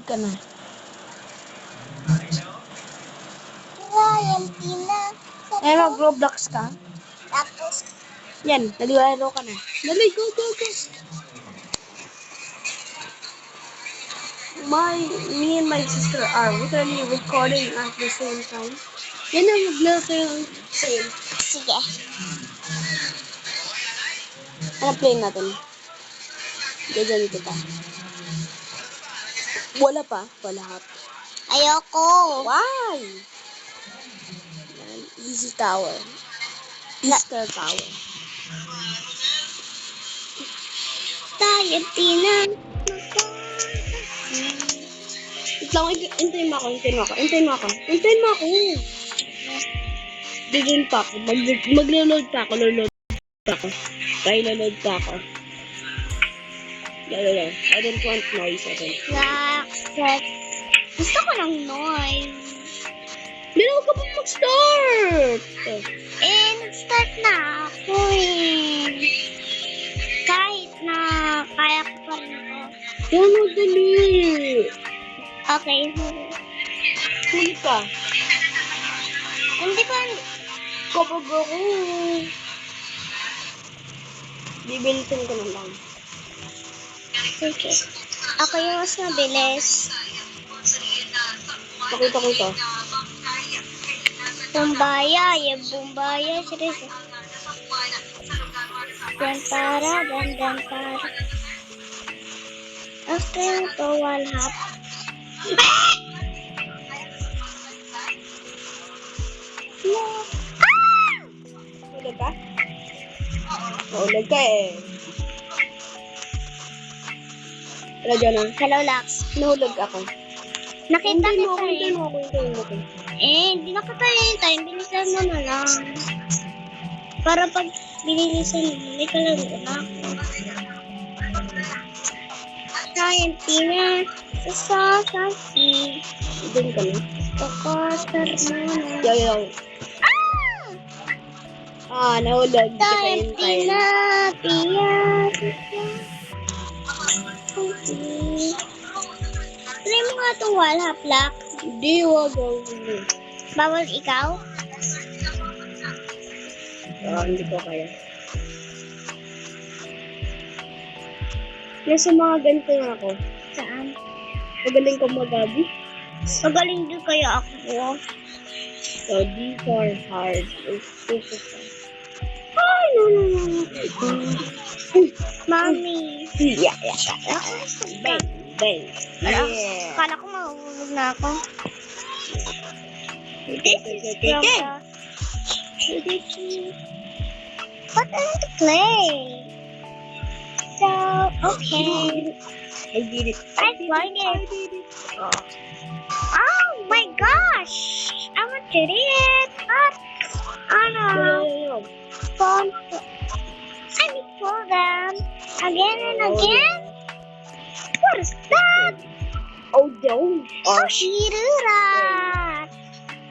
ka na. Royalty na. Eh, mag-Roblox ka? Tapos, Yan, naglalaro ka na. Dali, go, go, go. Me and my sister are literally recording at the same time. Yan ang maglaro kayo ng same. sige. Ano play natin? Ganyan kita. Wala pa? Wala ka. Ayoko. Why? Yan, Easy Tower. Easter Tower. Royalty na. Wait lang, hintayin mo ako. Hintayin mo ako. Bigyan pa ako. Maglo-load pa ako. Loload pa ako. Lalo. I don't want noise. Gusto ko ng noise. Meron ka pa mag-start. Nag-start na ako Kahit na kaya ko pa rin ito. Ano, dali. Okay. Huli ka. Hindi ko... Kapag ako. Bibilitin ko na lang. Okay. Ako yung mas mabilis. Pakita ko ito. Bumbaya, seryoso. Dan para. After ito, walhap. Hulog ka? Hulog ka eh. Wala dyan ah. Hello, Lax. Nahulog ako. Nakita Hintayin kita eh. mo ako. Hindi na kita time. Bilisan mo na lang. Para pag binilisan mo, may kalaro na ako. Royalty na. Sasasi. Doon ka na. Pakasar mo na. Yaw. Nahulog. Hindi ka Royalty hintayin. na. Piyak. Try mo nga itong walhap, Lax. Hindi, wag. Bawal ikaw? Hindi ko kaya. Nasa mga ganito na ako. Saan? Magaling ko magabi. Magaling din kaya ako. So, these are hard. It's super fun. Ay, no. Mami. Yeah. Bang. Yeah. Yeah. Kala ko mahulog na ako. This is Okay. But I want to play. So, okay. I did it. I like it. Oh my gosh. I want to read it. But, oh no. Phone. I need to pull them again and again. What is that? Oh, those are. Shirura.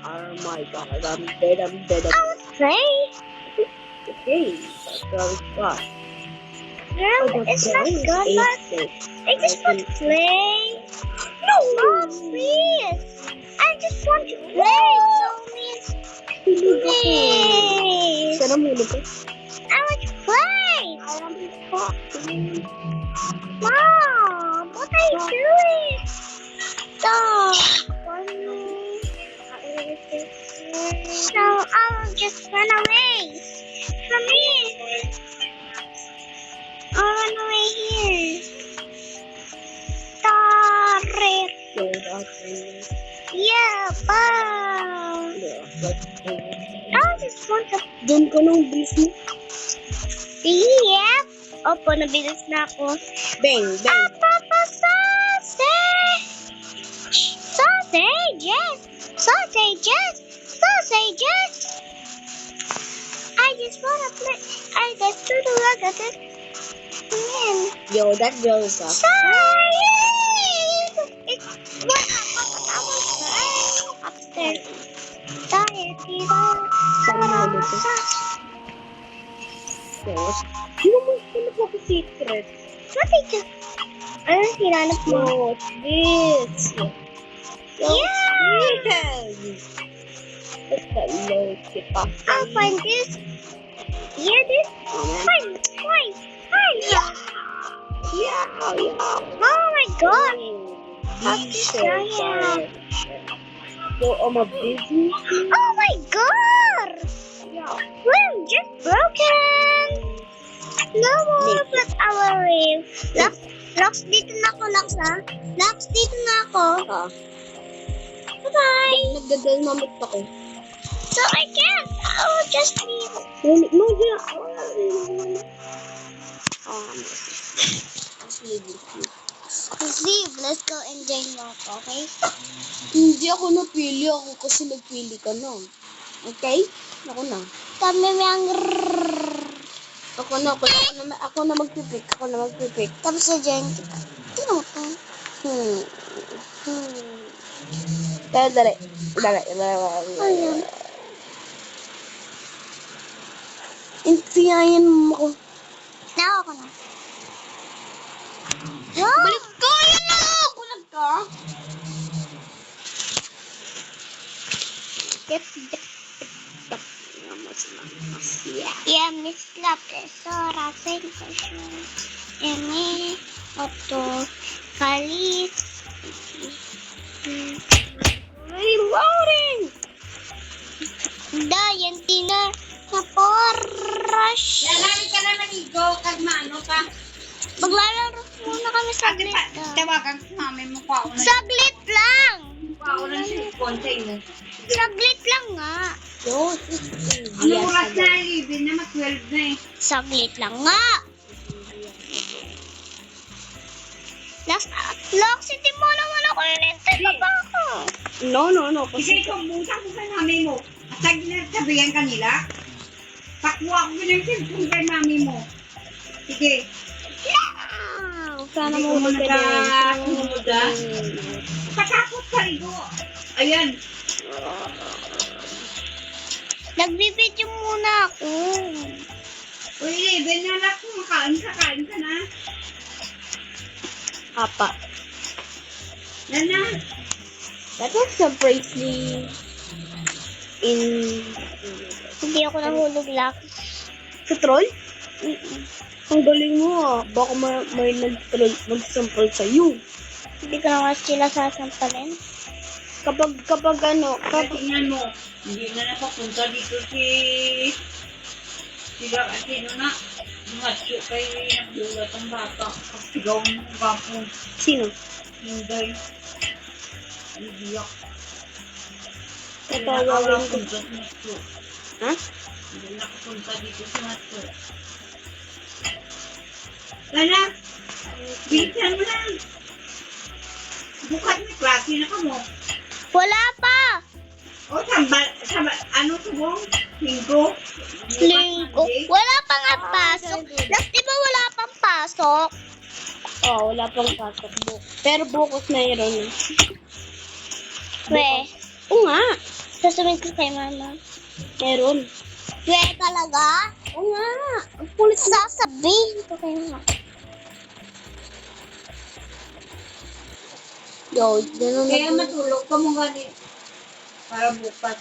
Oh my god, I'm dead. I want to play. Okay, that's what we got. Girl, it's not good, but I just want to play. No, Mom, please. I just want to play. Please. Sana mulog ka. I want to play. Mom, what are you doing? Stop. So I'll just run away from here. I'll run away here. Sorry. Yeah, bye. I just want to... Doon ka nung bilis mo. Yep. Opo, nabilis na ako. Bang. Papa, sausage! Sausages! I just wanna play. I just do the work at it. Yo, that girl is up. Sorry! It's what upstairs. Tired, Sana mahulog ka. Yes. Hindi mo secret. What is it? Ano hinanap mo? What's this? Yeah! What's that low tip off? I'll find this. Yeah, this. Fine. Yeah. Oh my god. How's this giant? So I'm a busy. Oh my god! We're just broken! No more but our reef. Lux, dito na ako, Lux, ha? Lux, dito na ako. Bye-bye! Nagdadalmamit ako. So I can't. I'll just leave. No, yeah. Leave. Let's go enjoy walk, okay? Hindi ako napili. Ako kasi nagpili ka na. Okay? Ako na. Kami may Ako na magpipik. Tapos sa dyan. Sino ko? Dali. Ayun. Intiyayin mo ko. Nawa ko na. Wow! Balik ko! Yan na! Kulag ka? Я мисля пресора сенкашн. Еми ото калис. Reloading! Da, yan tina sa porash. Lalaki ka na naligo, kalmano ka. Maglalaro muna kami saglit. Tawagan ko mami mo pa ako na. Saglit lang! Pa ako ng cellphone sa inyo. Saglit lang nga. Ano oras na, 11 na, 12 na eh. Saglit lang nga. Lux, hindi mo naman ako inintay pa ba ako? No. Kasi ikaw, buta mo sa mami mo. At sabihan ka nila. Pakuha ko ng cellphone kay mami mo. Sige. Sana Hindi mo ko magpili. Patakot ka rin ko. Ayan. Nagbibidyo muna ako. Uy, 11 na lang kung kain ka na. Apa. Yan na. That was surprisingly in... Hindi ako nahulog lang. Sa troll? Ang galing mo ah. Baka may nag-troll, mag-sample sa'yo. Hindi ko naman sila sasampalin. Kapag ano, Kaya tingnan mo. Hindi na napapunta dito sila at sino na. Macho kay nagdulat ang bata. Pagsigaw ng bapo. sino? Hindi. Idiyak. Ito, Wala wawin ko. punta sa Macho. Ha? Hindi nakapunta dito sa Macho. Lala, bilisan mo lang. Bukat may klase na ka mo. Wala pa! O, ano to mo? Linggo? Linggo. Wala pa nga pasok. Last, di ba wala pang pasok? Oh, wala pang pasok. Pero bukas mayroon. We, Oo nga. sasabihin ko kay mama. Meron. We, talaga? Oo nga. Ang kulit na. Sasabihin ko kay mama. Yo, gano'n Kaya na. matulog ka mo ganit. Para bukas.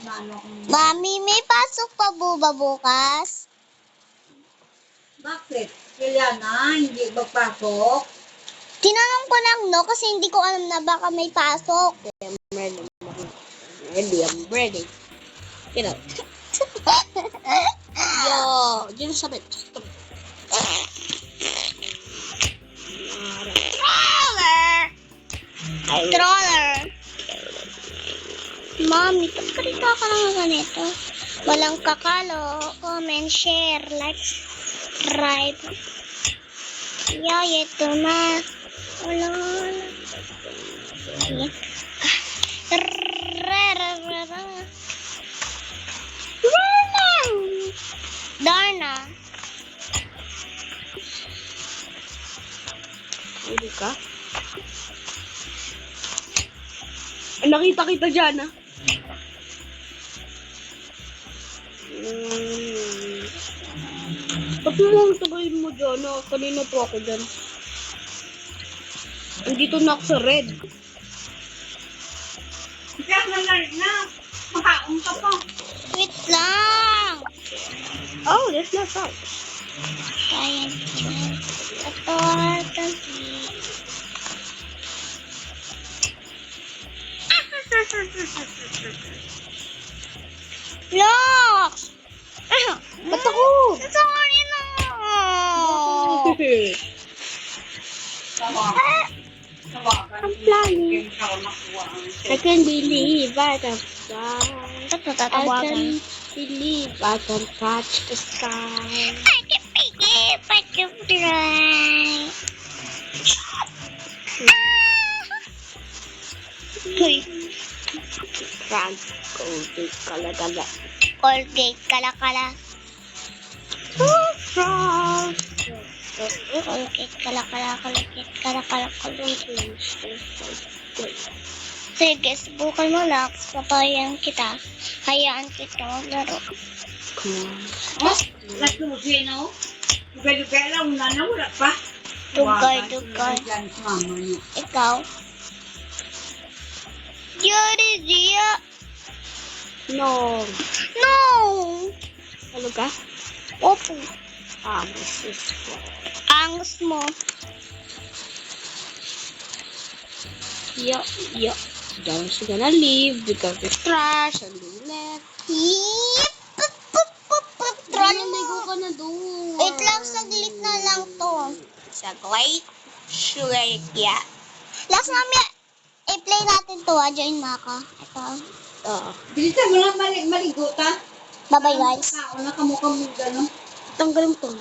Ano kung... Mami, may pasok pa ba bukas? Bakit? Kaya na, hindi magpasok. Tinanong ko lang, no? Kasi hindi ko alam na baka may pasok. I'm ready. You know. Yo, dyan sa bed. Stroller! Mami, pagkarita ka lang ganito. Walang kakalo. Comment, share, like, subscribe. Ito na. Wala. Darna. Hindi ka? Nakita kita dyan, ah. Ba't mo ang tagayin mo dyan, ah? Kanina po ako dyan. Andito na ako sa red. Kaya na. Makaon ka pa. Wait lang. Oh, there's no salt. Sayang. Ito. Look! Ba't ako? Sorry na. I'm flying. I can believe I can fly. Ito I tatawagan. can believe I can touch the sky. I can pick it. I can fly. Uy. Frank, golden, kala-kala. Colgate, kala-kala. Frank. Colgate, kala-kala, Colgate, kala-kala, Colgate. Sige, subukan mo lang. Papayan kita. Hayaan kita maglaro. Mas, naglusi na o. Dugay-dugay lang, una na, wala pa. Dugay-dugay. Yan, mama niya. Ikaw? Yari, Zia. No. No! Ano ka? Opo. This is Angus mo. Yeah. Darren's gonna leave because it's trash and we left. Yip! Troll mo. Ka na doon. Wait lang, saglit na lang to. Saglit? Sure, yeah. Last mamaya, i-play natin to join mo ako. Ito. Bilisan mo lang maligo ta. Bye-bye guys. Kaon na kamukha mo gano'n. Tanggalin mo to.